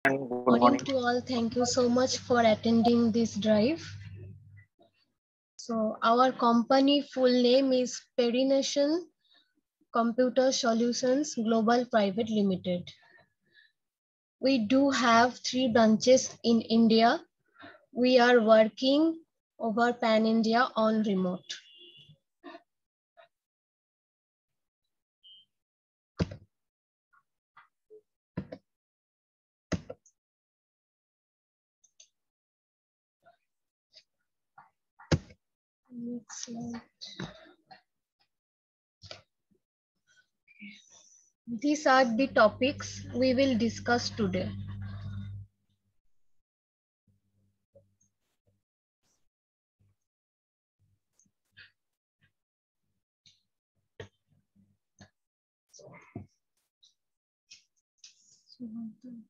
And good Morning morning. to all. Thank you so much for attending this drive. So our company full name is Perination Computer Solutions Global Private Limited. We do have 3 branches in India. We are working over Pan India on remote. Next slide. These are the topics we will discuss today.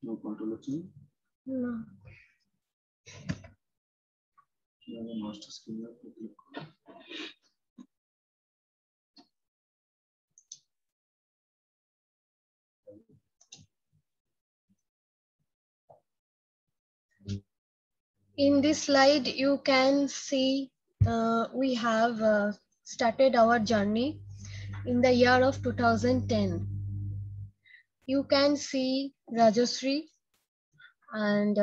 No control chain. No. Master skill. In this slide, you can see we have started our journey in the year of 2010. You can see Rajashree and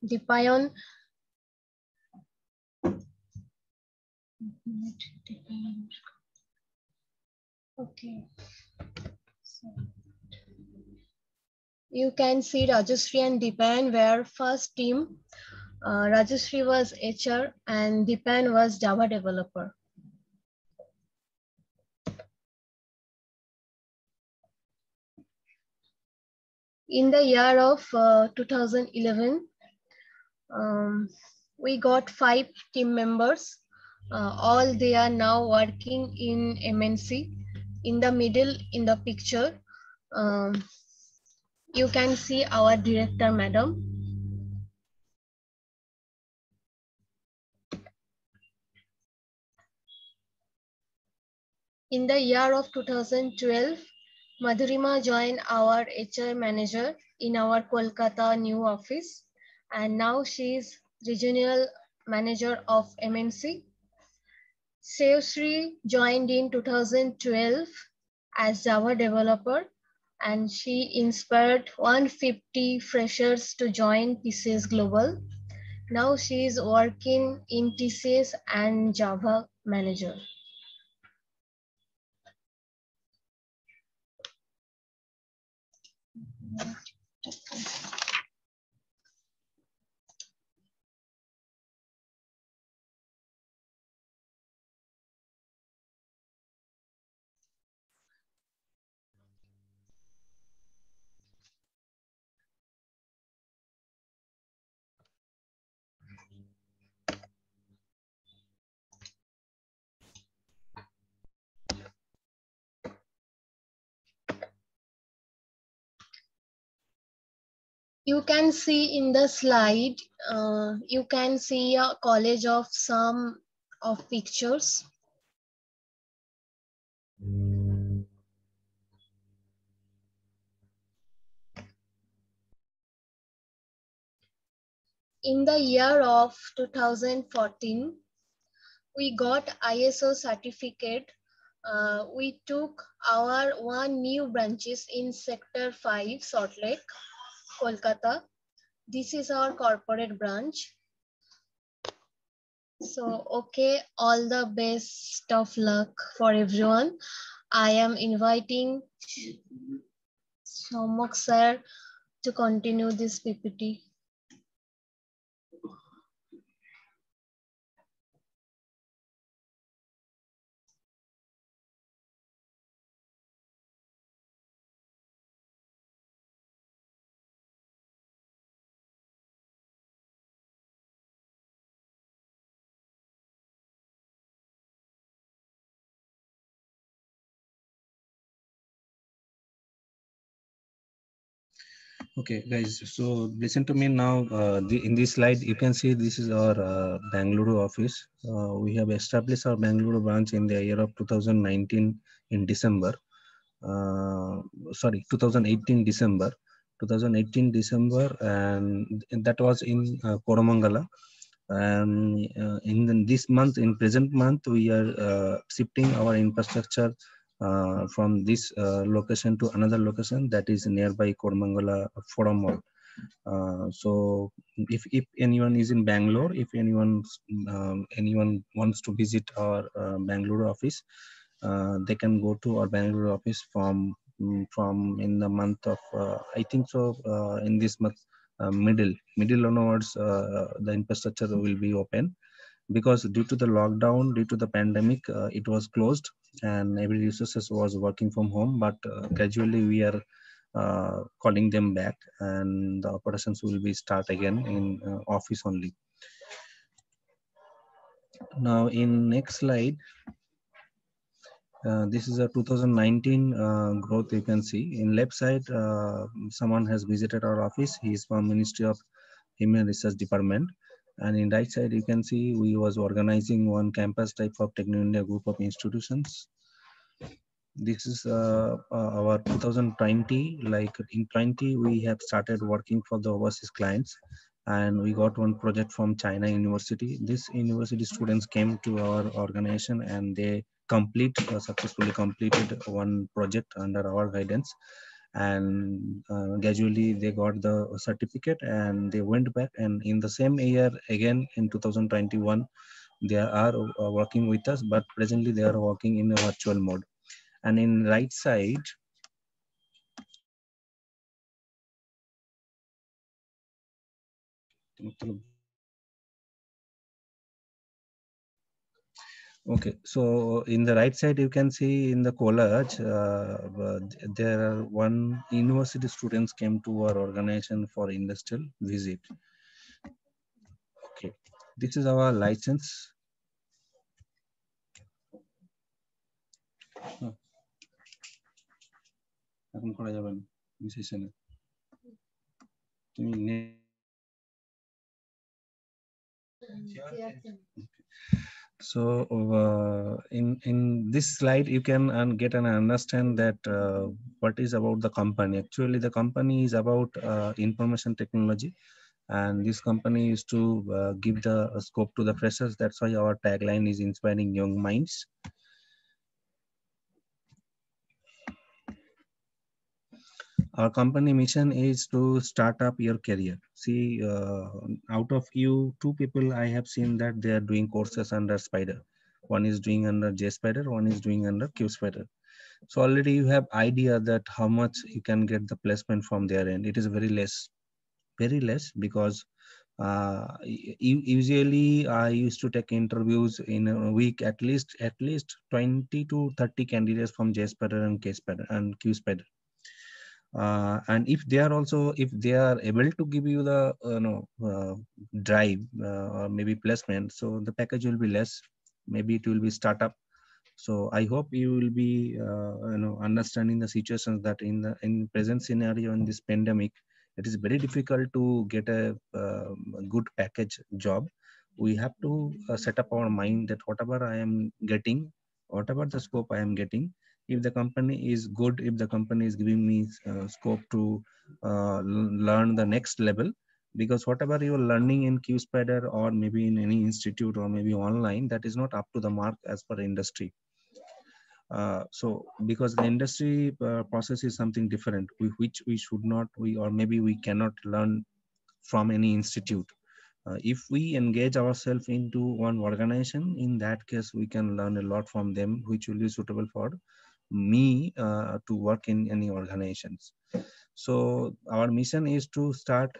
Dipayan. Okay. So, you can see Rajashree and Dipayan were first team. Rajashree was HR and Dipayan was Java developer. In the year of 2011, we got 5 team members. All they are now working in MNC. In the middle, in the picture, you can see our director, madam. In the year of 2012, Madhurima joined our HR manager in our Kolkata new office, and now she is regional manager of MNC. Seyosri joined in 2012 as Java developer, and she inspired 150 freshers to join TCS Global. Now she is working in TCS and Java manager. You can see in the slide, you can see a collage of some of pictures. In the year of 2014, we got ISO certificate. We took our 1 new branches in Sector 5, Salt Lake, Kolkata. This is our corporate branch. So, okay, all the best of luck for everyone. I am inviting Somok sir to continue this PPT. Okay, guys. So listen to me now. In this slide, you can see this is our Bangalore office. We have established our Bangalore branch in the year of 2019 in December. 2018 December. 2018 December, and that was in Koramangala. And this month, in present month, we are shifting our infrastructure from this location to another location that is nearby Koramangala Forum Mall. So if anyone is in Bangalore, if anyone wants to visit our Bangalore office, they can go to our Bangalore office from in the month of I think so in this month middle onwards the infrastructure will be open, because due to the lockdown, due to the pandemic, it was closed and every resources was working from home. But gradually we are calling them back, and the operations will be start again in office only. Now in next slide, this is a 2019 growth you can see. In left side, someone has visited our office. He is from Ministry of Human Research Department. And in right side, you can see we was organizing one campus type of Techno India group of institutions. This is our 2020, like in 20, we have started working for the overseas clients, and we got one project from China University. This university students came to our organization and they successfully completed one project under our guidance, and gradually they got the certificate and they went back, and in the same year again in 2021 they are working with us, but presently they are working in a virtual mode. And in right side, okay, so in the right side you can see in the collage there are one university students came to our organization for industrial visit. Okay, this is our license. এখন করা যাবে না সেশনে তুমি So in this slide you can get and understand that what is about the company. Actually the company is about information technology, and this company is to give the scope to the freshers. That's why our tagline is inspiring young minds. Our company mission is to start up your career. See, out of you, 2 people I have seen that they are doing courses under Spider. One is doing under JSpider, one is doing under QSpider. So already you have idea that how much you can get the placement from their end. It is very less, because usually I used to take interviews in a week, at least 20 to 30 candidates from JSpider and KSpider and QSpider. And if they are able to give you the drive or maybe placement, so the package will be less, maybe it will be startup. So I hope you will be understanding the situations that in present scenario in this pandemic, it is very difficult to get a good package job. We have to set up our mind that whatever I am getting, whatever the scope I am getting, if the company is good, if the company is giving me scope to learn the next level, because whatever you are learning in QSpider or maybe in any institute or maybe online, that is not up to the mark as per industry. So because the industry process is something different, which we should not, or maybe we cannot learn from any institute. If we engage ourselves into one organization, in that case we can learn a lot from them, which will be suitable for me to work in any organizations. So our mission is to start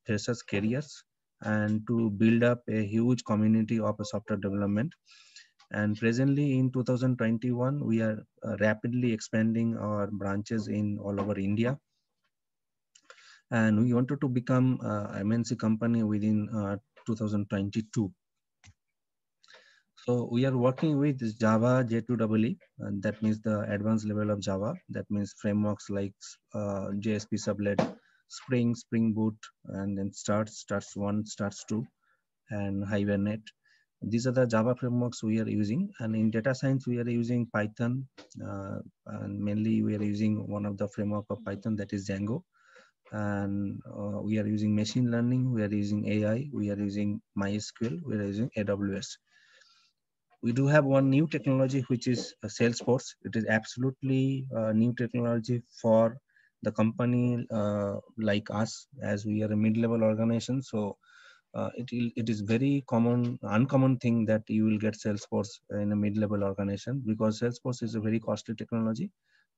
freshers careers and to build up a huge community of software development. And presently in 2021, we are rapidly expanding our branches in all over India. And we wanted to become MNC company within 2022. So we are working with Java J2EE, and that means the advanced level of Java. That means frameworks like JSP Sublet, Spring Boot, and then Starts 1, Starts 2, and Hibernate. These are the Java frameworks we are using. And in data science, we are using Python, and mainly we are using one of the framework of Python, that is Django. and we are using machine learning, we are using AI, we are using MySQL, we are using AWS. We do have one new technology, which is Salesforce. It is absolutely new technology for the company like us, as we are a mid-level organization. So it is very uncommon thing that you will get Salesforce in a mid-level organization, because Salesforce is a very costly technology.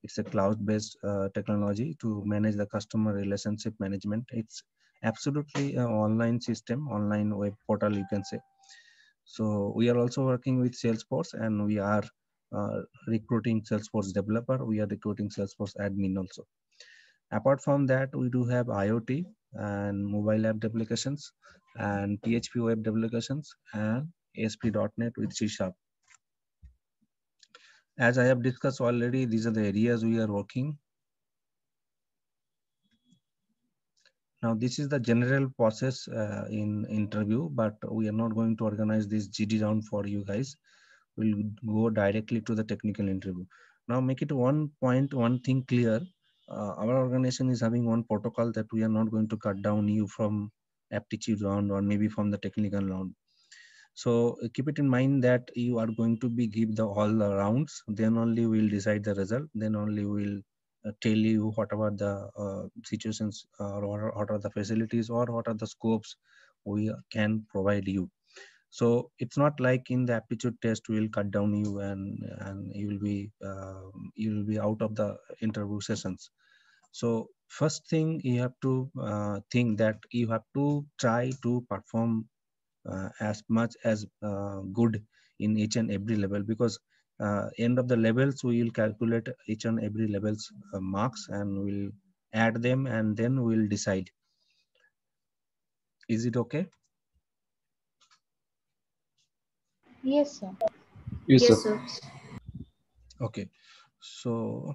It's a cloud-based technology to manage the customer relationship management. It's absolutely an online system, online web portal, you can say. So we are also working with Salesforce, and we are recruiting Salesforce developer. We are recruiting Salesforce admin also. Apart from that, we do have IoT and mobile app applications and PHP web applications and ASP.NET with C Sharp. As I have discussed already, these are the areas we are working. Now, this is the general process in interview, but we are not going to organize this GD round for you guys. We'll go directly to the technical interview. Now, make it one thing clear. Our organization is having one protocol that we are not going to cut down you from aptitude round or maybe from the technical round. So keep it in mind that you are going to be give the all the rounds, then only we'll decide the result, then only we'll tell you what are the situations or what are the facilities or what are the scopes we can provide you. So it's not like in the aptitude test we'll cut down you and you will be out of the interview sessions. So first thing you have to think that you have to try to perform as much as good in each and every level, because end of the levels we will calculate each and every levels marks and we'll add them and then we'll decide. Is it okay? Yes, sir. Yes, Yes, sir. sir. Okay, so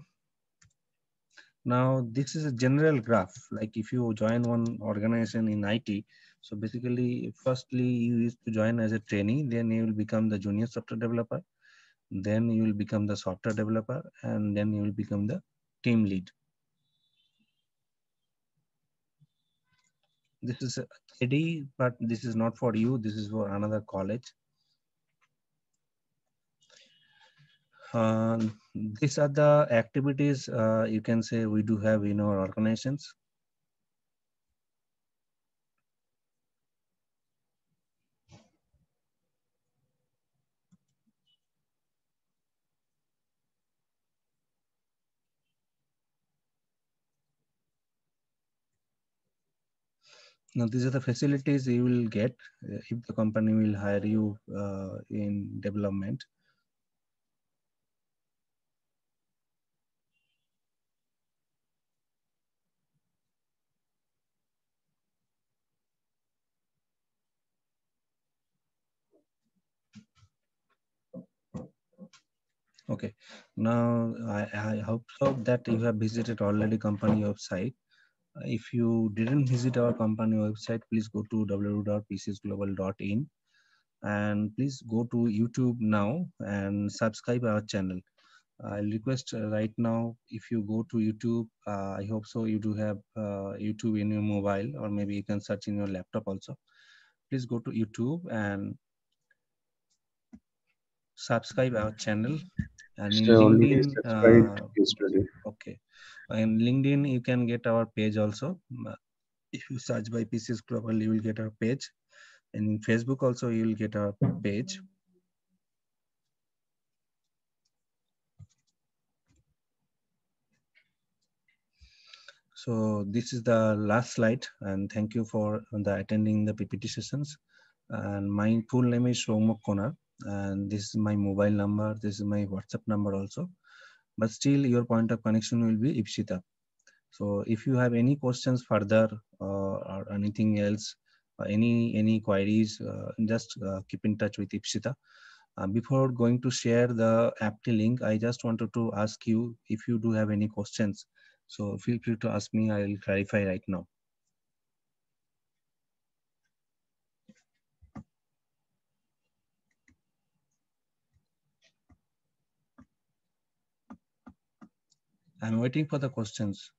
now this is a general graph. Like if you join one organization in IT, so basically firstly you used to join as a trainee, then you will become the junior software developer, then you will become the software developer, and then you will become the team lead. This is a KD, but this is not for you. This is for another college. Uh, these are the activities you can say we do have in our organizations. Now, these are the facilities you will get if the company will hire you in development. Okay, now I hope so that you have visited already company website. If you didn't visit our company website, please go to www.pcsglobal.in and please go to YouTube now and subscribe our channel. I'll request right now, if you go to YouTube, I hope so you do have YouTube in your mobile, or maybe you can search in your laptop also. Please go to YouTube and subscribe our channel. And in So already LinkedIn, subscribed yesterday. okay, in LinkedIn you can get our page also. If you search by PCS Global, you will get our page. And in Facebook also you will get our page. So this is the last slide, and thank you for the attending the PPT sessions. And my full name is Shoumuk Konar, and this is my mobile number. This is my WhatsApp number also. But still, your point of connection will be Ipshita. So if you have any questions further or anything else, any queries, just keep in touch with Ipshita. Before going to share the Apti link, I just wanted to ask you if you do have any questions. So feel free to ask me. I will clarify right now. I'm waiting for the questions.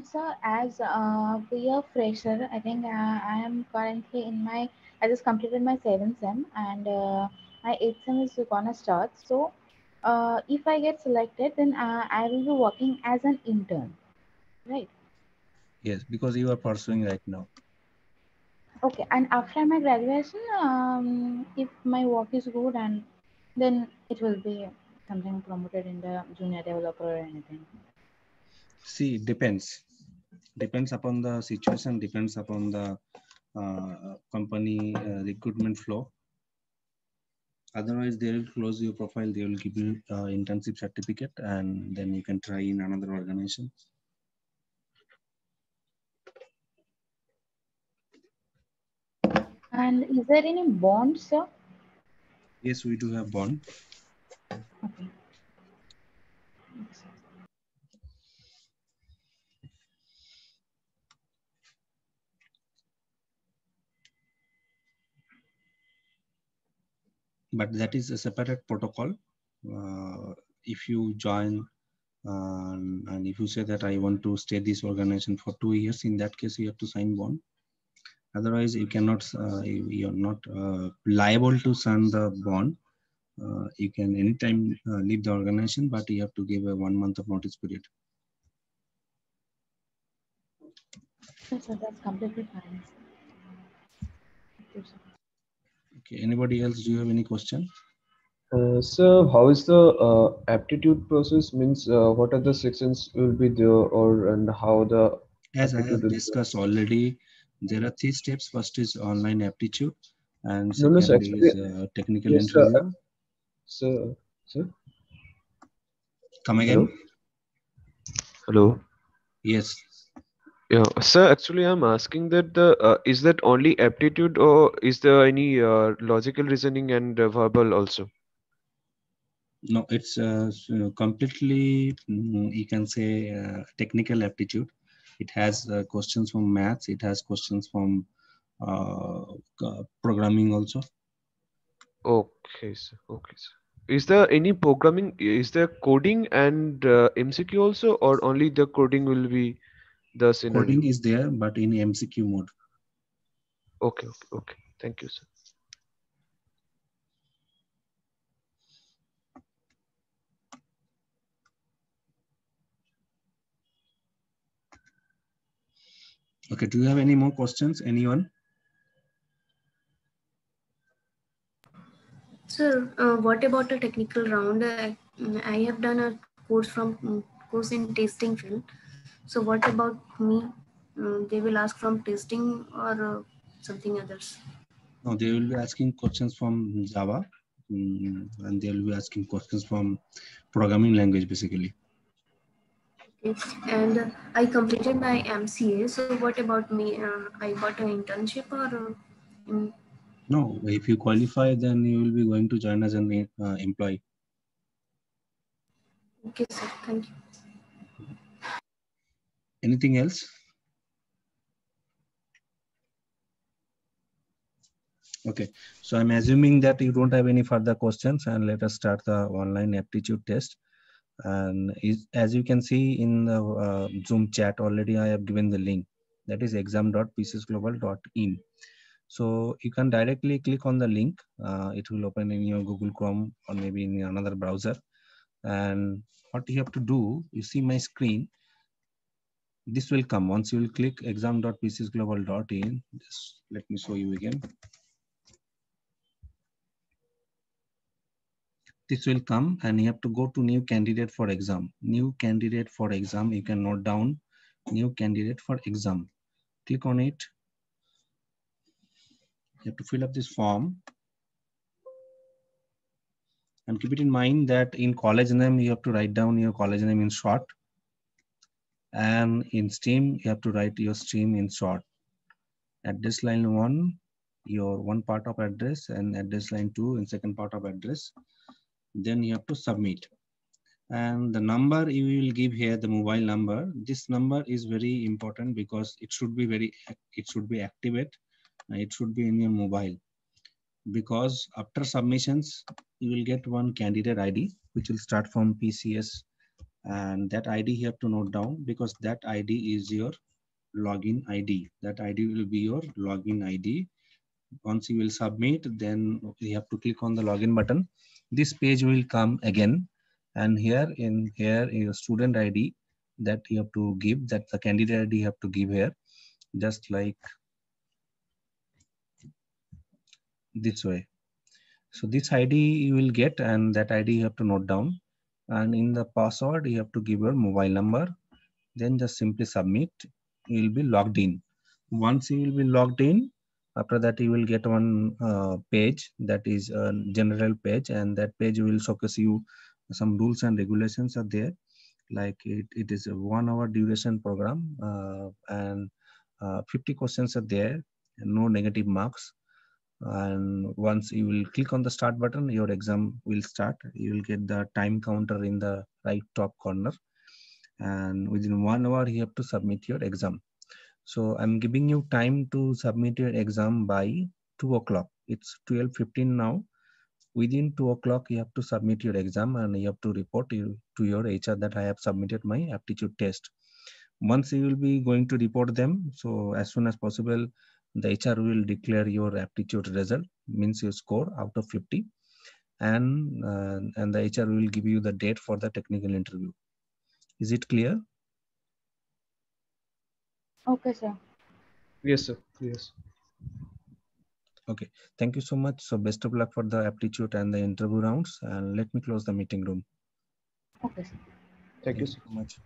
So as we are fresher, I think I am currently in my, I just completed my 7th sem and my 8th sem is gonna start. So if I get selected, then I will be working as an intern, right? Yes, because you are pursuing right now. Okay, and after my graduation, if my work is good, and then it will be something promoted in the junior developer or anything. See, it depends. Depends upon the situation, depends upon the company recruitment flow. Otherwise, they will close your profile. They will give you internship certificate, and then you can try in another organization. And is there any bond, sir? Yes, we do have bond. Okay. But that is a separate protocol. If you join and if you say that I want to stay this organization for 2 years, in that case you have to sign bond. Otherwise, you cannot. You're not liable to sign the bond. You can anytime leave the organization, but you have to give a 1 month of notice period. Yes, sir, that's completely fine. Thank you, sir. Okay. Anybody else? Do you have any question? So how is the aptitude process? Means what are the sections will be there, or and how the As I aptitude have will be? discussed already, there are 3 steps. First is online aptitude, and No, no, sir. second Actually, is technical yes, sir. interview. Sir, sir. Come Hello. again? Hello. Yes. Yeah, sir. Actually, I'm asking that the is that only aptitude, or is there any logical reasoning and verbal also? No, it's completely, you can say, technical aptitude. It has questions from maths. It has questions from uh, programming also. Okay, sir. Okay, sir. Is there any programming? Is there coding and MCQ also, or only the coding will be the Coding scenario? is there, but in MCQ mode. Okay, okay, okay. Thank you, sir. Okay, do you have any more questions? Anyone? Sir, what about a technical round? I have done a course in tasting field. So what about me? They will ask from testing or something others. No, they will be asking questions from Java, and they will be asking questions from programming language, basically. Okay. And I completed my MCA. So what about me? I got an internship or? Mm, No, if you qualify, then you will be going to join as an employee. okay, sir. Thank you. Anything else? Okay, so I'm assuming that you don't have any further questions, and let us start the online aptitude test. And as you can see in the Zoom chat already, I have given the link. That is exam.pcsglobal.in. So you can directly click on the link. It will open in your Google Chrome or maybe in another browser. And what you have to do, you see my screen. This will come once you will click exam.pcsglobal.in. Just let me show you again. This will come and you have to go to new candidate for exam. New candidate for exam. You can note down new candidate for exam. Click on it. You have to fill up this form. And keep it in mind that in college name, you have to write down your college name in short. And in stream, you have to write your stream in short. Address line 1, your one part of address, and address line 2 in second part of address. Then you have to submit. And the number you will give here, the mobile number, this number is very important because it should be activate. It should be in your mobile, because after submissions, you will get one candidate ID, which will start from PCS and that ID you have to note down, because that ID is your login ID. That ID will be your login ID. Once you will submit, then you have to click on the login button. This page will come again, and here your student ID that you have to give, that the candidate ID you have to give here, just like this way. So this ID you will get, and that ID you have to note down, and in the password you have to give your mobile number, then just simply submit. You will be logged in. Once you will be logged in, after that you will get one page, that is a general page, and that page will showcase you some rules and regulations are there. Like it is a 1 hour duration program, and 50 questions are there, and no negative marks. And once you will click on the start button, your exam will start. You will get the time counter in the right top corner, and within 1 hour you have to submit your exam. So I'm giving you time to submit your exam by 2 o'clock. It's 12:15 now. Within 2 o'clock you have to submit your exam, and you have to report to your HR that I have submitted my aptitude test. Once you will be going to report them, so as soon as possible the HR will declare your aptitude result, means your score out of 50, and the HR will give you the date for the technical interview. Is it clear? Okay, sir. Yes, sir. Yes. Okay, thank you so much. So best of luck for the aptitude and the interview rounds, and let me close the meeting room. Okay, sir. Thank you, Thank you sir. so much.